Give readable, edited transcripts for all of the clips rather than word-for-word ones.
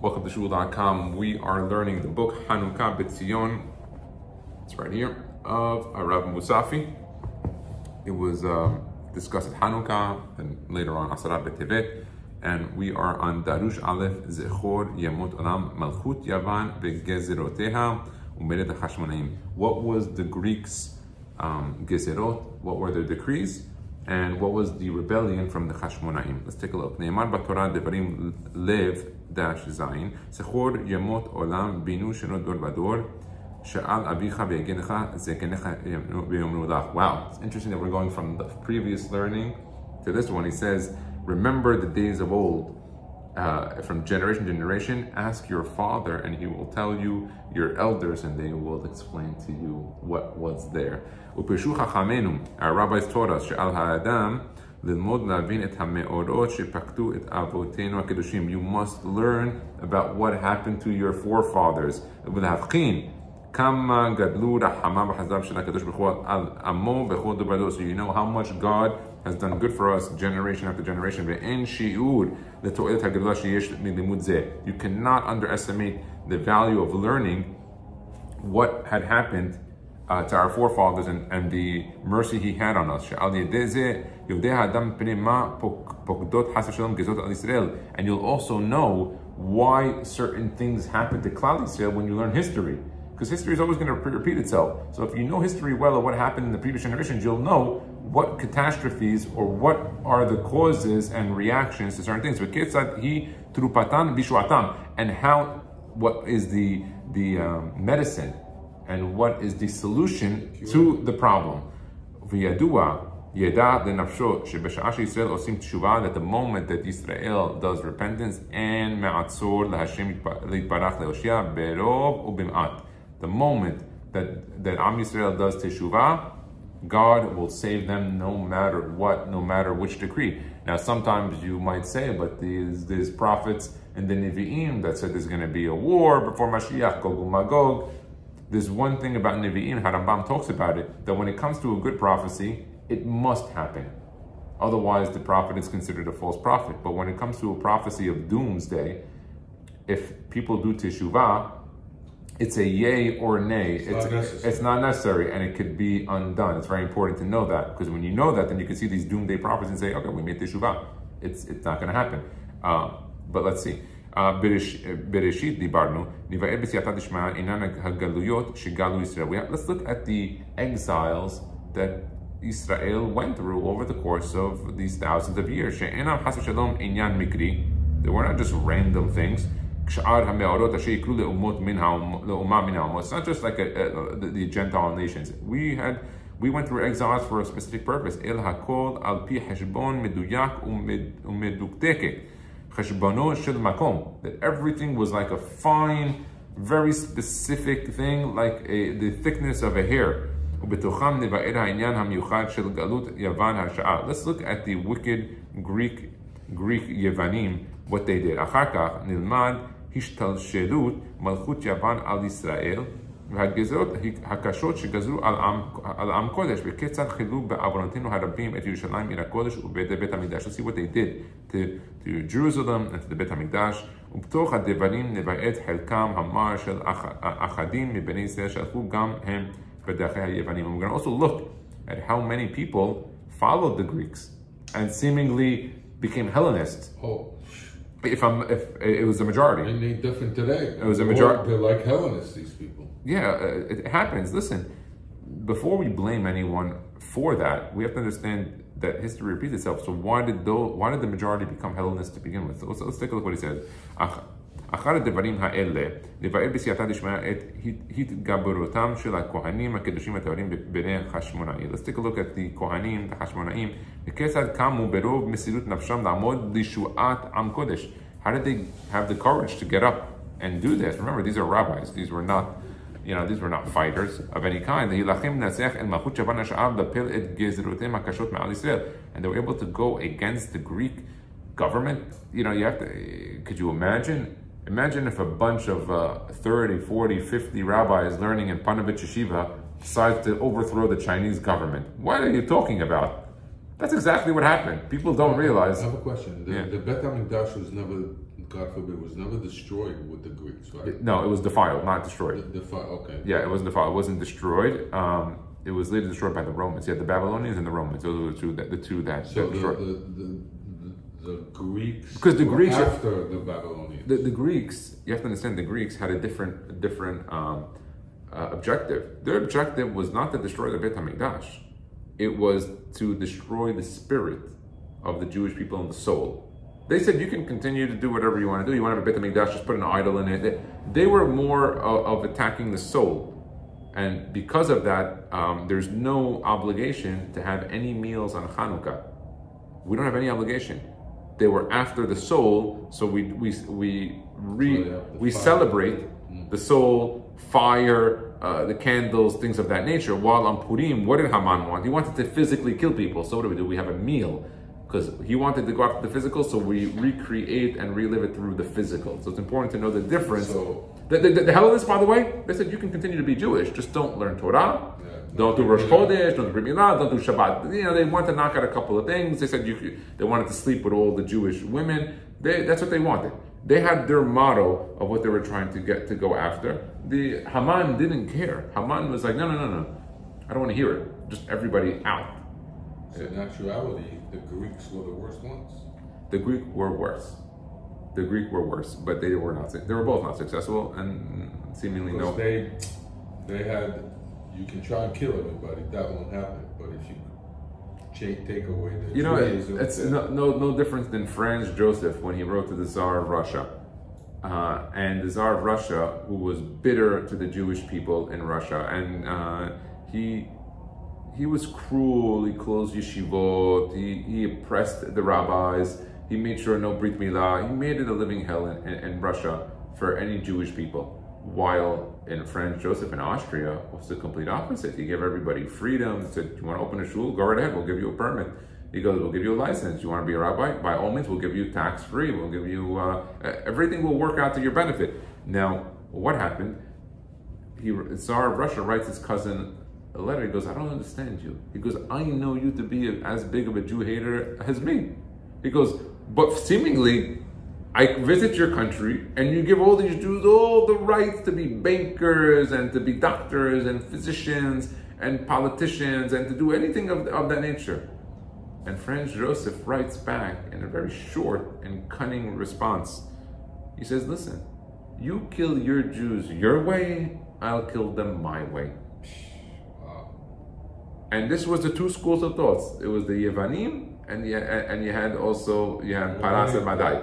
Welcome to Shul.com. We are learning the book Hanukkah BeSiyon. It's right here of Rav Mutzafi. It was discussed at Hanukkah and later on Asarat B'Tevet. And we are on Darush Aleph Zechor Yemot Olam Malchut Yavan Vegezeroteha Umedet HaChashmonaim. What was the Greeks' gezerot? What were their decrees? And what was the rebellion from the Chashmonaim? Let's take a look. Ne'emar b'Torah devarim lev dash zayin zechor yemot olam binu shenot dor vador she'al avicha ve'egenecha zekenecha v'yomru lach. Wow, it's interesting that we're going from the previous learning to this one. He says, remember the days of old, from generation to generation. Ask your father and he will tell you, your elders, and they will explain to you what was there. Upeshu chachamenu, our rabbis taught us, she'al ha'adam lilmod lavin et ha'me'orot shepaktu et avotenu ha'kedoshim. You must learn about what happened to your forefathers. V'lehavchin kama gadlu rahama b'chazav shel hakadosh b'chol al amo b'chol dor. So you know how much God has done good for us generation after generation. Ve'en shi'ur leto'elet ha'gedolah sheyesh milimud zeh. You cannot underestimate the value of learning what had happened to our forefathers and the mercy he had on us. And you'll also know why certain things happen to Klal Yisrael when you learn history. Because history is always going to repeat itself. So if you know history well or what happened in the previous generations, you'll know what catastrophes or what are the causes and reactions to certain things. And how, what is the medicine and what is the solution to the problem. That the moment that Israel does repentance and the moment that Am Yisrael does teshuvah, God will save them no matter what, no matter which decree. Now, sometimes you might say, but there's prophets in the Nevi'im that said there's going to be a war before Mashiach, Gog uMagog. There's one thing about Nevi'im, Harambam talks about it, that when it comes to a good prophecy, it must happen. Otherwise, the prophet is considered a false prophet. But when it comes to a prophecy of doomsday, if people do teshuvah, it's a yay or nay. It's not necessary, and it could be undone. It's very important to know that, because when you know that, then you can see these doomsday prophets and say, okay, we made teshuvah. It's not going to happen. But let's see. Bereshit dibarnu niva'ed b'siyata dishma inan hagaluyot shegalu Yisrael. Let's look at the exiles that Israel went through over the course of these thousands of years. She'enam chas v'shalom inyan mikri. They were not just random things. It's not just like the Gentile nations. We went through exiles for a specific purpose. El hakol al pi heshbon meduyak umedukteket. That everything was like a fine, very specific thing, like the thickness of a hair. Let's look at the wicked Greek Yevanim, what they did. השתלשלות מלכות יוון על ישראל והגזרות הקשות שגזרו על עם קודש וכיצד חילו בעוונותינו הרבים את ירושלים עיר הקודש ובית המקדש. Let's see what they did to Jerusalem and to the בית המקדש. ובתוך הדברים נבעט חלקם המר של אחדים מבני ישראל שהלכו גם הם בדרכי היוונים. And we're going to also look at how many people followed the Greeks and seemingly became Hellenists. If it was a majority. Ain't any different today. It was a majority. They're like Hellenists, these people. Yeah, it happens. Listen, before we blame anyone for that, we have to understand that history repeats itself. So why did the majority become Hellenists to begin with? So let's take a look what he says. אחר הדברים האלה, לבאר בסייעתא דשמיא את התגברותם של הכהנים הקדושים הטהורים בני חשמונאי. Let's take a look at the כהנים, the חשמונאים, וכיצד קמו ברוב מסירות נפשם לעמוד לישועת עם קודש. How did they have the courage to get up and do this? Remember, these are rabbis. These were not fighters of any kind. להילחם לנצח אל מלכות יוון השאר להפיל את גזרותיהם הקשות מעל ישראל. And they were able to go against the Greek government. You have to, could you imagine? Imagine if a bunch of 30, 40, 50 rabbis learning in Panovich Yeshiva decides to overthrow the Chinese government. What are you talking about? That's exactly what happened. People don't realize. I have a question. The Beit HaMikdash was never God forbid, was never destroyed with the Greeks, right? No, it was defiled, not destroyed. Okay. Yeah, it wasn't defiled. It wasn't destroyed. It was later destroyed by the Romans. Yeah, the Babylonians and the Romans. Those were the two that destroyed. The Greeks, because the Greeks after the Babylonians. The Greeks, you have to understand, the Greeks had a different objective. Their objective was not to destroy the Beit HaMikdash. It was to destroy the spirit of the Jewish people and the soul. They said you can continue to do whatever you want to do. You want to have a Beit HaMikdash, just put an idol in it. They were more of attacking the soul. And because of that, there's no obligation to have any meals on Hanukkah. We don't have any obligation. They were after the soul, so we celebrate the soul, fire, the candles, things of that nature. While on Purim, what did Haman want? He wanted to physically kill people. So what do? We have a meal. Because he wanted to go after the physical, so we recreate and relive it through the physical. So it's important to know the difference. So, the Hellenists, by the way, they said you can continue to be Jewish, just don't learn Torah, don't do Rosh Chodesh, don't do Brit Milah, don't do Shabbat. You know, they wanted to knock out a couple of things. They said they wanted to sleep with all the Jewish women. That's what they wanted. They had their motto of what they were trying to go after. The Haman didn't care. Haman was like, no, I don't want to hear it. Just everybody out. So in actuality, the Greeks were the worst ones. The Greek were worse. The Greek were worse, but they were not. They were both not successful, and seemingly no. They had. You can try and kill everybody. That won't happen. But if you take away the Jews, it's no different than Franz Joseph when he wrote to the Tsar of Russia, and the Tsar of Russia, who was bitter to the Jewish people in Russia, and he was cruel. He closed yeshivot. He oppressed the rabbis. He made sure no Brit Milah. He made it a living hell in Russia for any Jewish people. While in Franz Joseph in Austria was the complete opposite. He gave everybody freedom. He said, you want to open a shul? Go right ahead. We'll give you a permit. He goes, we'll give you a license. You want to be a rabbi? By all means, we'll give you tax-free. We'll give you, everything will work out to your benefit. Now, what happened? Tsar of Russia writes his cousin a letter. He goes, I don't understand you. He goes, I know you to be as big of a Jew hater as me. He goes, but seemingly, I visit your country and you give all these Jews all the rights to be bankers and to be doctors and physicians and politicians and to do anything of that nature. And Franz Joseph writes back in a very short and cunning response. He says, listen, you kill your Jews your way, I'll kill them my way. And this was the two schools of thoughts. It was the Yevanim, and you had Paras and Madai.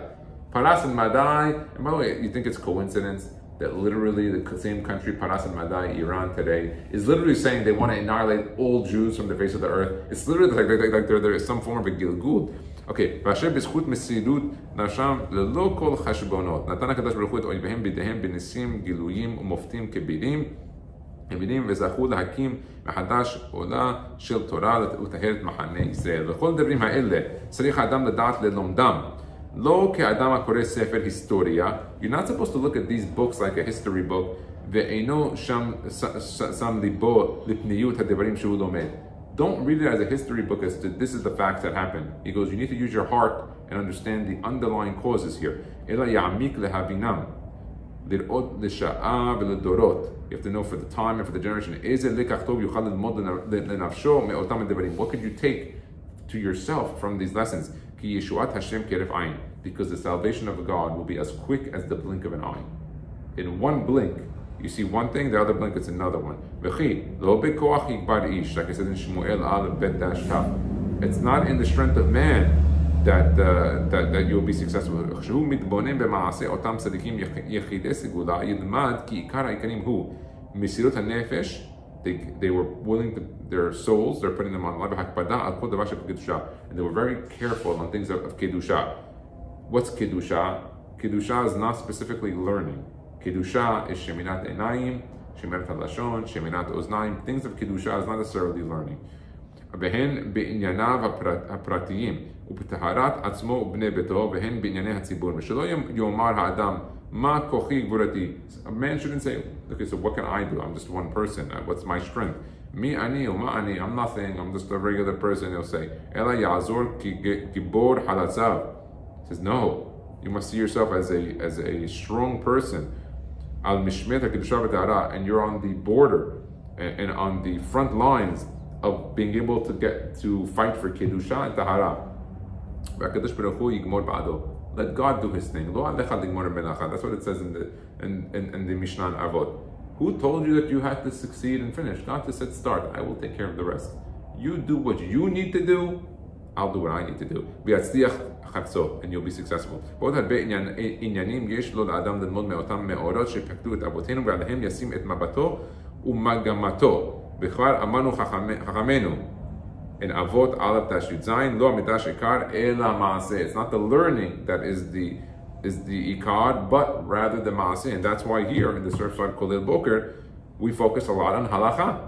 Paras and Madai, and by the way, you think it's coincidence that literally the same country, Paras and Madai, Iran today, is literally saying they want to annihilate all Jews from the face of the earth. It's literally like there is some form of a gilgul. Okay, ואשר בזכות מסירות נפשם ללא כל חשבונות נתן הקדוש ברוך הוא את אויביהם בידיהם בניסים גילויים ומופתים כבירים וזכו להקים מחדש עולה של תורה לטהר את מחנה ישראל. וכל הדברים האלה צריך האדם לדעת ללומדם. לא כאדם הקורא ספר היסטוריה. You're not supposed to look at these books like a history book. ואינו שם ליבו לפניות הדברים שהוא לומד. Don't read it as a history book as to this is the facts that happened. He goes, you need to use your heart and understand the underlying causes here. אלא יעמיק להבינם. לראות לשעה ולדורות. You have to know for the time and for the generation. איזה לקח טוב יוכל ללמוד לנפשו מאותם הדברים. What could you take to yourself from these lessons? כי ישועת השם כהרף עין. Because the salvation of God will be as quick as the blink of an eye. In one blink, you see one thing, the other blink it's another one. וכי לא בכוח יגבר איש, like I said in Shmuel א' ב' dash ת'. It's not in the strength of man that you'll be successful. כשהוא מתבונן במעשה אותם צדיקים יחידי סגולה, ילמד כי עיקר העיקרים הוא מסירות הנפש. They were willing to, their souls, they're putting them on life, and they were very careful on things of kedusha. What's kedusha? Kedusha is not specifically learning. Kedusha is sheminat einayim, sheminat halashon, sheminat oznaim. Things of kedusha is not necessarily learning. והן בענייניו הפרטיים ובטהרת עצמו ובני ביתו והן בענייני הציבור. ושלא יאמר האדם מה כוחי גבורתי. A man shouldn't say, okay, so what can I do? I'm just one person. What's my strength? מי אני ומה אני? I'm nothing. I'm just a regular person. He'll say, אלא יעזור כגיבור חלציו. He says, no. You must see yourself as a strong person. Al mishmet hakidusha v'tahara, and you're on the border and on the front lines of being able to fight for kedusha and tahara. Let God do His thing. That's what it says in the Mishnah Avot. Who told you that you had to succeed and finish? God just said start. I will take care of the rest. You do what you need to do. I'll do what I need to do. And you'll be successful. In Avot Aleph Tashud Zayin, Lo Midash Ikar Ela Maaseh. It's not the learning that is the Ikar, but rather the Maaseh. And that's why here in the Surfside Kolel Boker, we focus a lot on Halacha.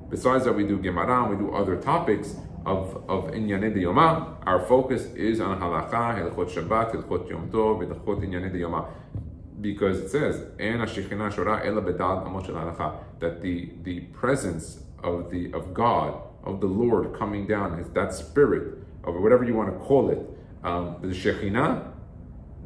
Besides that, we do Gemara, we do other topics of Inyanei Diyoma. Our focus is on Halacha, Hilchot Shabbat, Hilchot Yom Tov, Hilchot Inyanei Diyoma. Because it says, En HaShekhinah Shora Ela Bedal Amot Shel Halacha, that the presence of God, of the Lord coming down, is that spirit of whatever you want to call it, the Shekhinah,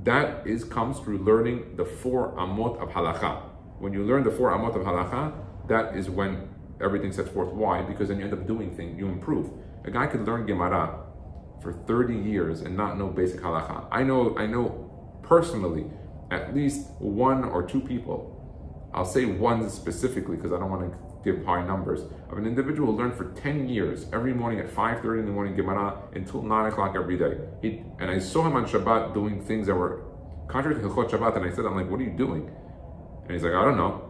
that comes through learning the 4 amot of halacha. When you learn the 4 amot of halacha, that is when everything sets forth. Why? Because then you end up doing things, you improve. A guy could learn Gemara for 30 years and not know basic halacha. I know personally at least 1 or 2 people. I'll say 1 specifically because I don't want to give high numbers, of an individual who learned for 10 years, every morning at 5:30 in the morning Gemara until 9 o'clock every day. And I saw him on Shabbat doing things that were contrary to Hilchot Shabbat, and I said, I'm like, what are you doing? And he's like, I don't know.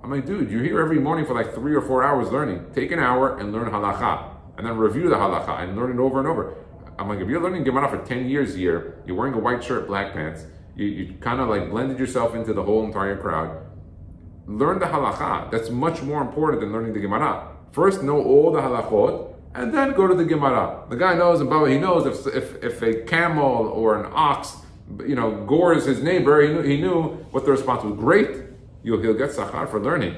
I'm like, dude, you're here every morning for like 3 or 4 hours learning. Take an hour and learn halacha, and then review the halacha and learn it over and over. I'm like, if you're learning Gemara for 10 years here, you're wearing a white shirt, black pants, you kind of like blended yourself into the whole entire crowd. Learn the halacha. That's much more important than learning the Gemara. First, know all the halachot, and then go to the Gemara. The guy knows about. He knows if a camel or an ox, gores his neighbor. He knew what the response was. Great, he'll get sachar for learning.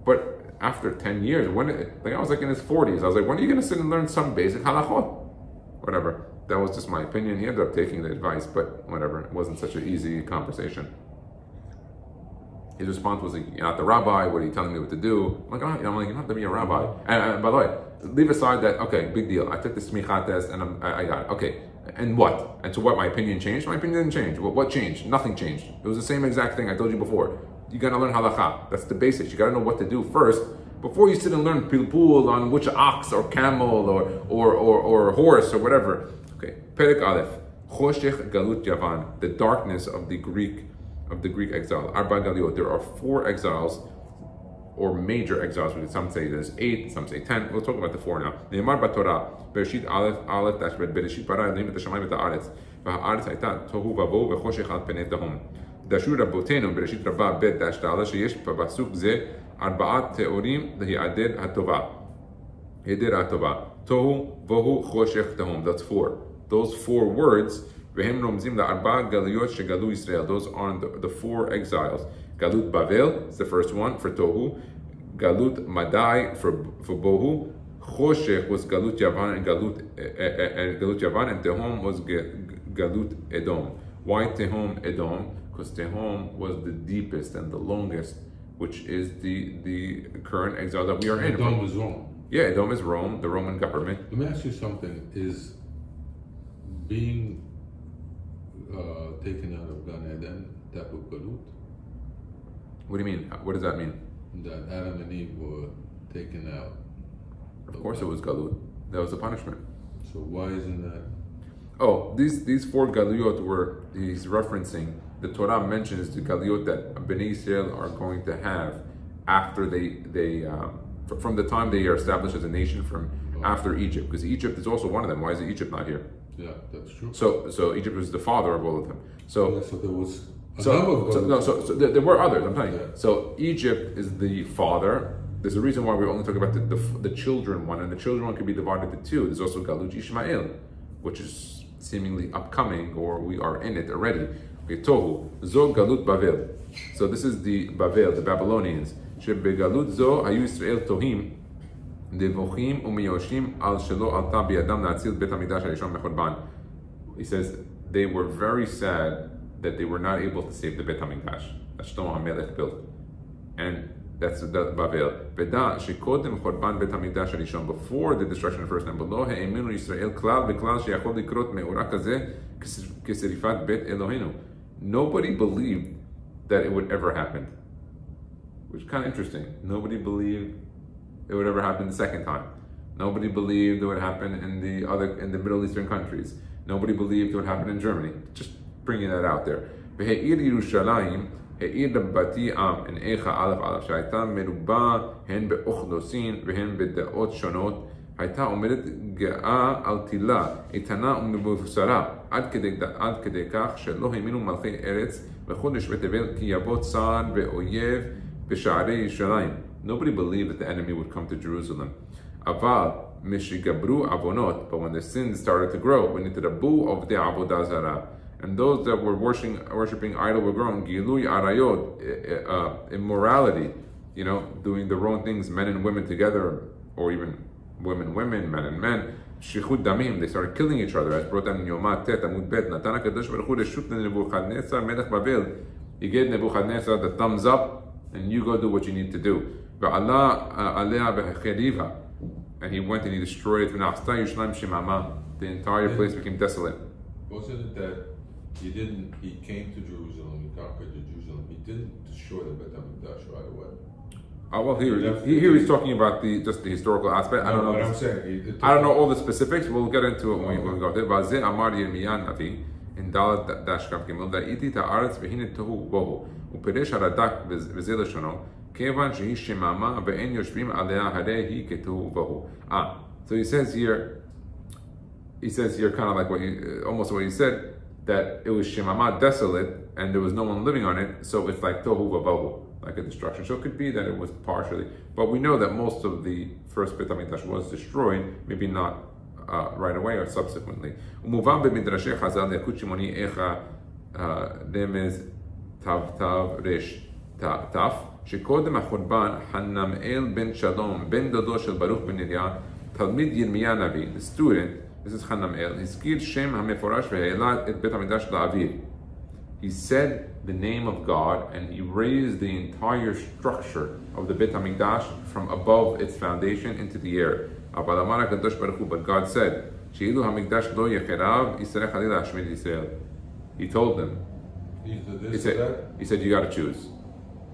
But after 10 years, I was like in his 40s. I was like, when are you going to sit and learn some basic halachot? Whatever. That was just my opinion. He ended up taking the advice, but whatever. It wasn't such an easy conversation. His response was like, you're not the rabbi, what are you telling me what to do? I'm like, you don't have to be a rabbi. And by the way, leave aside that, okay, big deal. I took the smicha test and I got it. Okay, and what? And so what, my opinion changed? My opinion didn't change. What changed? Nothing changed. It was the same exact thing I told you before. You gotta learn halacha. That's the basics. You gotta know what to do first before you sit and learn pilpul on which ox or camel or horse or whatever. Okay, Perek Aleph. Choshech Galut Yavan, the darkness of the Greek exile. Arba Galiot. There are 4 exiles, or major exiles. Some say there's 8, some say 10. We'll talk about the 4 now. Ne'emar b'Torah, Bereshit Aleph Tashbet, Bereshit bara Elohim et hashamayim et haaretz, v'haaretz hayta tohu vavohu v'choshech al penei tehom. Dashu rabotenu Bereshit Rabbah bet dash ta'ala sheyesh b'pasuk ze arba'at teorim lehi'ader hatova. Heder hatova. Tohu vohu choshech tehom. That's 4. Those 4 words. Those are the 4 exiles. Galut Bavel is the first one for Tohu. Galut Madai for Bohu. Choshech was Galut Yavan and Galut Yavan, and Tehom was Galut Edom. Why Tehom Edom? Because Tehom was the deepest and the longest, which is the current exile that we are in. Edom is Rome. Yeah, Edom is Rome, the Roman government. Let me ask you something. Is being taken out of Gan Eden type of galut? What do you mean? What does that mean? That Adam and Eve were taken out. Of course it was galut. That was a punishment. So why isn't that? Oh, these 4 galuyot he's referencing, the Torah mentions the galuyot that Bnei Israel are going to have after they from the time they are established as a nation from after Egypt, because Egypt is also one of them. Why is Egypt not here? Yeah, that's true. So Egypt was the father of all of them. So there was there were others. I'm telling you. So Egypt is the father. There's a reason why we're only talking about the children one, and the children one could be divided into 2. There's also Galut Ishmael, which is seemingly upcoming, or we are in it already. Okay, Tohu Zo Galut Bavel. So this is the Bavel, the Babylonians. Shebe Galut Zo Hayu Israel Tohim. He says they were very sad that they were not able to save the Beit HaMikdash that Shlomo HaMelech built. And that's the Bavel. Veda shekodem chorban Beit HaMikdash harishon, before the destruction of the first temple, lo ha'eminu Yisrael klal v'klal sheyachol likrot me'ora kazeh keserifat Beit Elohenu. Nobody believed that it would ever happen, which is kind of interesting. Nobody believed it would ever happen the second time. Nobody believed it would happen in the Middle Eastern countries. Nobody believed it would happen in Germany. Just bringing that out there. Ve'eir Yerushalayim העיר רבתי עם עיניך א' א' שהייתה מרובה הן באוכלוסין והן בדעות שונות, הייתה עומדת גאה על תילה, איתנה ומבוסרה, עד כדי כך שלא האמינו מלכי ארץ בחודש בתבל כי יבוא צער ואויב בשערי ירושלים. Nobody believed that the enemy would come to Jerusalem. אבל משגברו עוונות, but when the sins started to grow, ונתרבו עובדי עבודה זרה, and those that were worshiping idol were growing, gilui arayot, immorality, doing the wrong things, men and women together, or even women, men and men, shichut damim, they started killing each other, as brought down in Yoma Tet, Amud Bet, Natan HaKadosh Baruch Hu reshut Nebuchadnezzar melech Bavel, he gave Nebuchadnezzar the thumbs up, and you go do what you need to do. Ve'ala alea v'cheriva, and he went and he destroyed it, v'nachta Yerushalayim shemama, the entire place became desolate. Wasn't it that he came to Jerusalem, he conquered Jerusalem, he didn't destroy the Beit HaMikdash right away? Well, here he's talking about just the historical aspect. I don't know what I'm saying. I don't know all the specifics. We'll get into it when we go there. Vazeh Amar Yirmiyan Navi in Dalet Dashkav Gimel Da'iti Ta'aretz V'hine Tohu Bohu U'Peresh Haradak V'zeh Leshono Kevan Shehi Shemama Ve'en Yoshvim Alea Harehi Ketuhu Bohu. So he says here kind of like almost what he said, that it was Shemama, desolate, and there was no one living on it, so it's like Tohu Vavohu, like a destruction. So it could be that it was partially, but we know that most of the first Beit HaMikdash was destroyed, maybe not right away or subsequently. Umuvam b'midrashei Chazal Yakut Shimoni Echa Remez Tav Tav Resh Taf shekodem hachurban Hanamel ben Shalom ben Dodo shel Baruch ben Neriah Talmid Yirmiya Navi, the student. This is Hanamel. Hizkir Shem HaMeforash ve'elat et Beit HaMikdash la'avir. He said the name of God and he raised the entire structure of the Beit HaMikdash from above its foundation into the air. But God said, She'ilu HaMikdash lo yecherav Yisrech halila hashmid Yisrael. He told them, he said, you got to choose.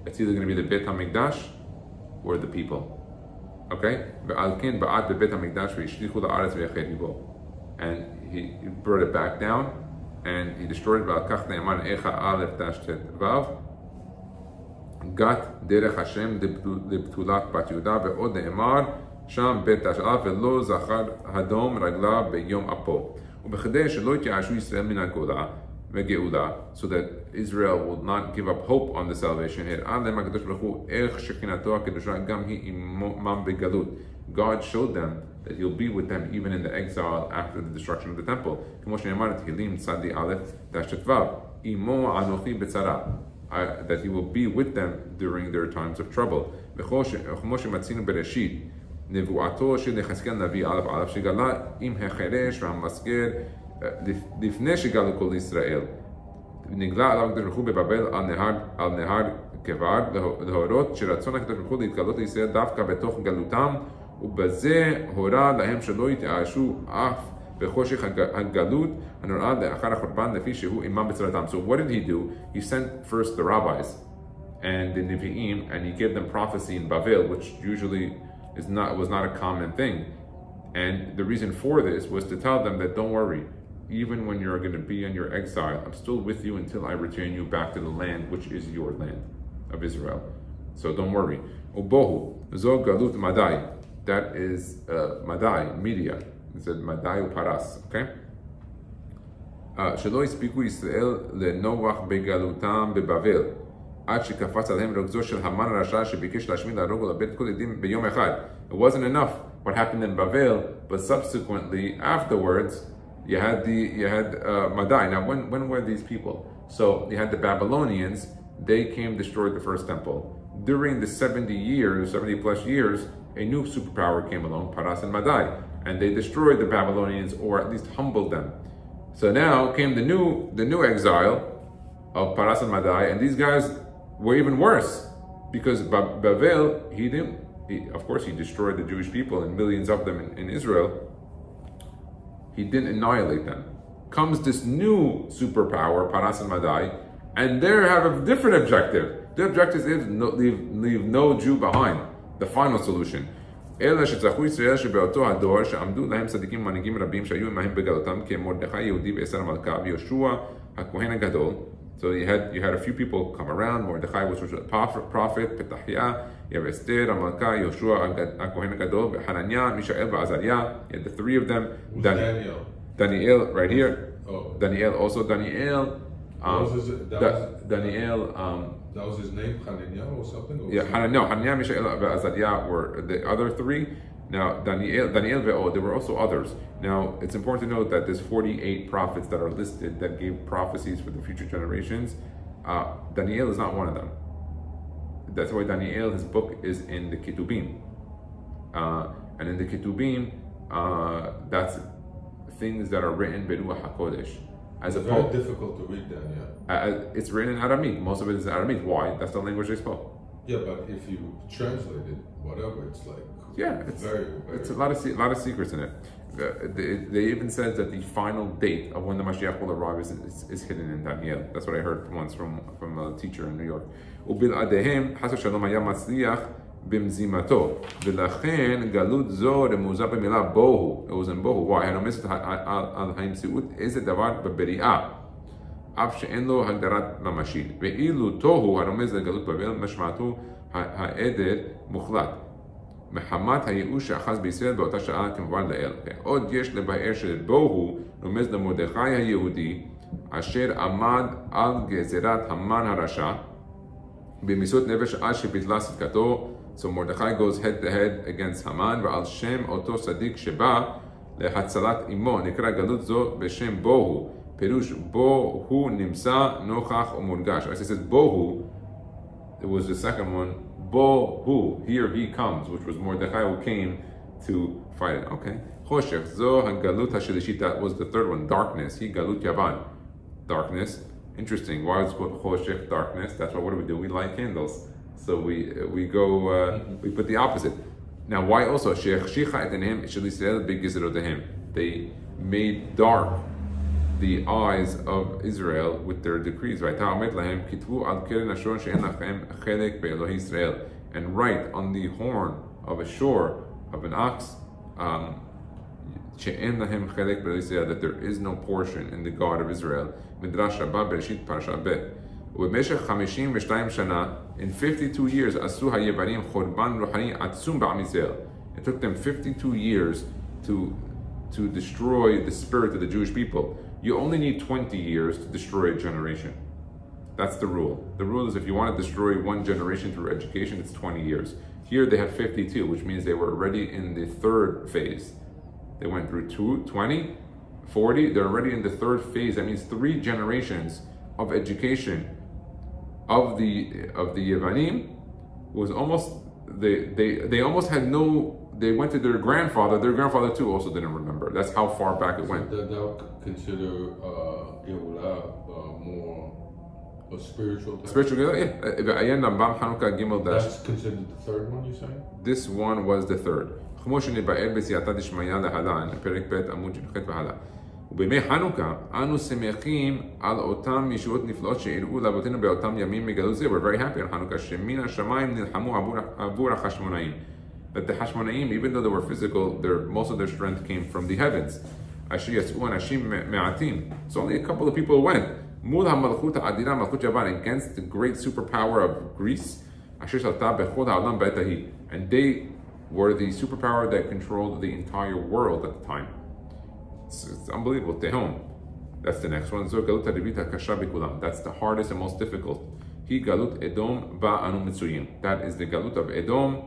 It's either going to be the Beit HaMikdash or the people. Okay? And he brought it back down and he destroyed it. Gat derech Hashem lebtulat bat Yehuda ve'od ne'emar sham bet tash'af ve'lo zachar hadom ragla be'yom apo u'bechadei shelo yit'ashu Yisrael min ha'gola ve'geula, so that Israel will not give up hope on the salvation. God showed them that He'll be with them even in the exile after the destruction of the temple. That He will be with them during their times of trouble. נבואתו של יחזקאל נביא א' שגלה עם החרש והמסגר לפני שגלו כל ישראל. נגלה עליו הקדוש ברוך הוא בבבל על נהר כבר, להורות שרצון הקדוש ברוך הוא להתגלות לישראל דווקא בתוך גלותם, ובזה הורה להם שלא יתייאשו אף בחושך הגלות הנוראה לאחר החורבן לפי שהוא עמם בצרתם. So what did he do? He sent first the rabbis and the Nevi'im, and he gave them prophecy in Bavel, which usually was not a common thing. And the reason for this was to tell them that don't worry, even when you're going to be in your exile, I'm still with you until I return you back to the land, which is your land of Israel. So don't worry. Ubohu, zo galut madai. That is madai, media. It said madai uparas, okay? שלא הספיקו ישראל לנוח בגלותם בבבל, עד שקפץ עליהם רגזו של המן הרשע שביקש להשמיד להרוג ולאבד כל עדים ביום אחד. It wasn't enough what happened in Bavel, but subsequently, afterwards, you had Madai. Now, when were these people? So you had the Babylonians. They came, destroyed the first temple. During the 70 plus years, a new superpower came along, Paras and Madai, and they destroyed the Babylonians, or at least humbled them. So now came the new exile of Paras and Madai, and these guys were even worse because Bavel, of course he destroyed the Jewish people and millions of them in Israel. He didn't annihilate them. Comes this new superpower, Paras and Madai, and they have a different objective. The objective is leave no Jew behind. The final solution. אלא שצחו ישראל שבאותו הדור שעמדו להם צדיקים ומנהיגים רבים שהיו עמהם בגלותם כמרדכי יהודי ואסתר המלכה ויהושע הכהן הגדול. So you had a few people come around. Mordechai was a prophet, Petahia, you have Esther, Amalka, Yoshua, Kohen Gadol, Hananiah, Mishael, Azariah. You had the three of them. Daniel. Daniel, right here. Oh. Daniel, also Daniel. Daniel. That was his name, Hananiah or something? Or yeah, Hananiah, Mishael, Azariah were the other three. Now, Daniel, there were also others. Now, it's important to note that there's 48 prophets that are listed that gave prophecies for the future generations. Daniel is not one of them. That's why Daniel, his book is in the Ketubim. And in the Ketubim, that's things that are written Beruach HaKodesh. It's very difficult to read Daniel. It's written in Aramaic. Most of it is Aramaic. Why? That's the language they spoke. Yeah, but if you translate it, whatever, it's like it's a lot of secrets in it. They even said that the final date of when the Mashiach will arrive is hidden in Daniel. That's what I heard once from a teacher in New York. ובלעדיהם חס ושלום היה מצליח במזימתו, ולכן גלות זו רמוזה במילה בוהו. It was in בוהו. Why? הנומסת על המציאות איזה דבר בבריאה. אף שאין לו הגדרת ממשית. ואילו תוהו הרומז לגלות בבל משמעתו העדר מוחלט. מחמת הייאוש שאחז בישראל באותה שעה כמובן לאל. עוד יש לבאר שבוהו רומז למרדכי היהודי אשר עמד על גזירת המן הרשע במיסות נפש עד שביטלה צדקתו. So Mordechai goes head to head against Haman, ועל שם אותו צדיק שבא להצלת אמו נקרא גלות זו בשם בוהו. פירוש בו הוא נמצא נוכח ומורגש. As it says bohu, it was the second one. Bohu, here he comes, which was Mordechai who came to fight it. Okay. חושך, זו הגלות השלישית. That was the third one. Darkness. he גלות יוון. Darkness. Interesting. Why is it called חושך, darkness? That's what do? We light candles. So we go we put the opposite. Now why also שהחשיכה את עיניהם של ישראל בגזרותיהם. They made dark the eyes of Israel with their decrees. Right? And write on the horn of a shore of an ox that there is no portion in the God of Israel. Midrash Rabbah Bereshit Parasha Bet. In 52 years, it took them 52 years to destroy the spirit of the Jewish people. You only need 20 years to destroy a generation. That's the rule. The rule is if you want to destroy one generation through education, it's 20 years. Here they have 52, which means they were already in the third phase. They went through 20, 40, they're already in the third phase. That means 3 generations of education of the Yevanim was almost, they almost had no. They went to their grandfather too also didn't remember. That's how far back it went. They'll consider more a spiritual type? Spiritual, yeah. That's considered the third one, you're saying? This one was the third. ובימי חנוכה אנו שמחים על אותם ישועות נפלאות שאירעו לאבותינו באותם ימים מגלות זה. We're very happy on Hanukkah שמן השמיים נלחמו עבור החשמונאים. That the Hashmonaim, even though they were physical, most of their strength came from the heavens. It's only a couple of people who went. Against the great superpower of Greece. And they were the superpower that controlled the entire world at the time. It's unbelievable. Tehom. That's the next one. That's the hardest and most difficult. That is the Galut of Edom.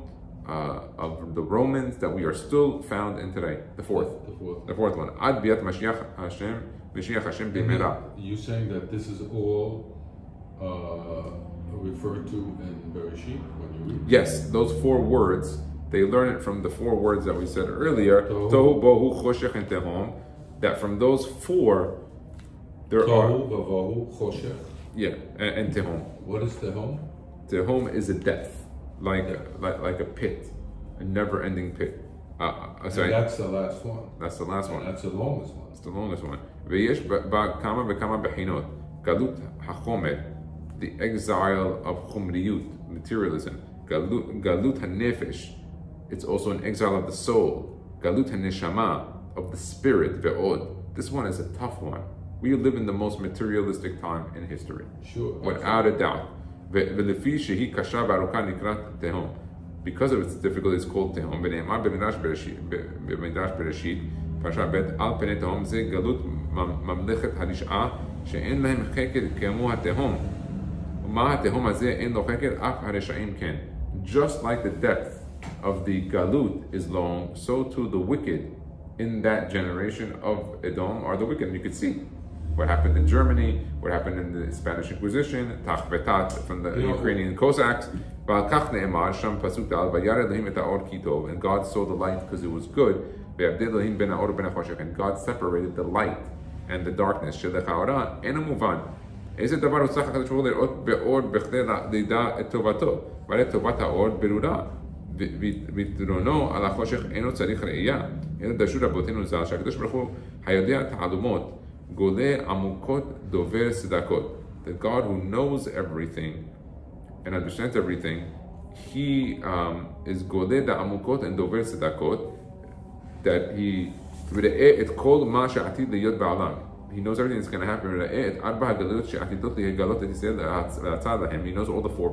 Of the Romans that we are still found in today. The fourth one. Ad biat Mashiach Hashem b'mera. You saying that this is all referred to in Bereshit when you read? Yes, those 4 words. They learn it from the 4 words that we said earlier. Tohu, bohu, choshech, and tehom. That from those 4, There are Tohu, vavohu, choshech. yeah, and tehom. What is tehom? Tehom is a depth, like a pit, a never-ending pit. Sorry, And that's the last one. that's the last And one. that's the longest one. It's the longest one. ויש בה כמה וכמה בחינות. גלות החומר, the exile of chumriyut, materialism. Galut hanefesh, it's also an exile of the soul. Galut haneshama, of the spirit, ve'od. This one is a tough one. We live in the most materialistic time in history. Sure. Without a doubt. ולפי שהיא קשה וארוכה נקראת תהום. Because of its difficulty, it's called תהום. ונאמר במדרש בראשית, פרשה ב' על פני תהום זה גלות ממלכת הרשעה שאין להם חקר כמו התהום. ומה התהום הזה אין לו חקר אף הרשעים כן. Just like the depth of the galut is long, so too the wicked in that generation of Edom are the wicked. And you could see what happened in Germany, what happened in the Spanish Inquisition, Tach Vetat from the Ukrainian Cossacks. And God saw the light because it was good. And God separated the light and the darkness. איזה דבר הוא צריך הקדוש ברוך הוא לראות באור בכדי לידע את טובתו, והרי טובת האור ברורה, ויתרונו על החושך אינו צריך ראייה, אלא דרשו רבותינו ז"ל, שהקדוש ברוך הוא היודע תעלומות, גולה עמוקות דובר צדקות. The God who knows everything and understands everything, he is גולה דעמוקות and דובר צדקות, that he וראה את כל מה שעתיד להיות בעולם. He knows everything that's going to happen. He knows all the four.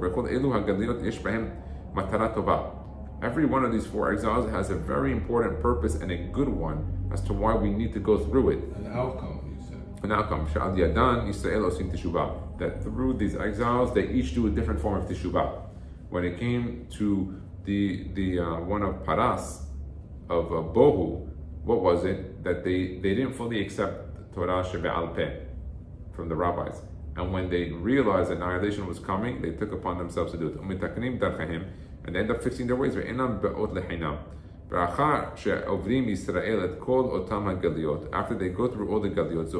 Every one of these four exiles has a very important purpose and a good one as to why we need to go through it. An outcome, you said. An outcome. That through these exiles, they each do a different form of teshuvah. When it came to the one of Paras, of Bohu, what was it? That they didn't fully accept Torah shebe'al peh from the rabbis, and when they realized annihilation was coming, they took upon themselves to do it. And they end up fixing their ways. After they go through all the galiot,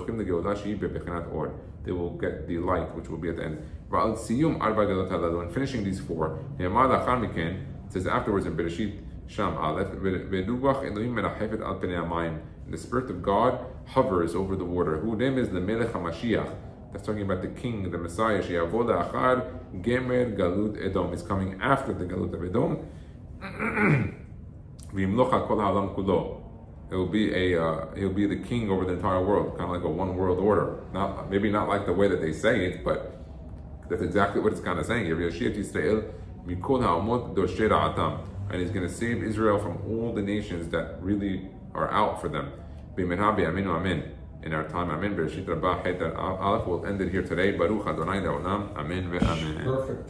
they will get the light, which will be at the end. And finishing these four, it says afterwards in Bereshit Sham Aleph, the Spirit of God hovers over the water. Whose name is the Melech HaMashiach. That's talking about the King, the Messiah. She'yavo la'achar gemer galut Edom. Is coming after the galut of Edom. V'imlocha kol ha'olam kulo. He'll be the king over the entire world, kind of like a one world order. Maybe not like the way that they say it, but that's exactly what it's kind of saying. And he's going to save Israel from all the nations that really are out for them. In our time, Amen. Bereshit Rabbah Het Aleph will end it here today. Baruch Adonai Le'olam. Amen ve'amen. Perfect.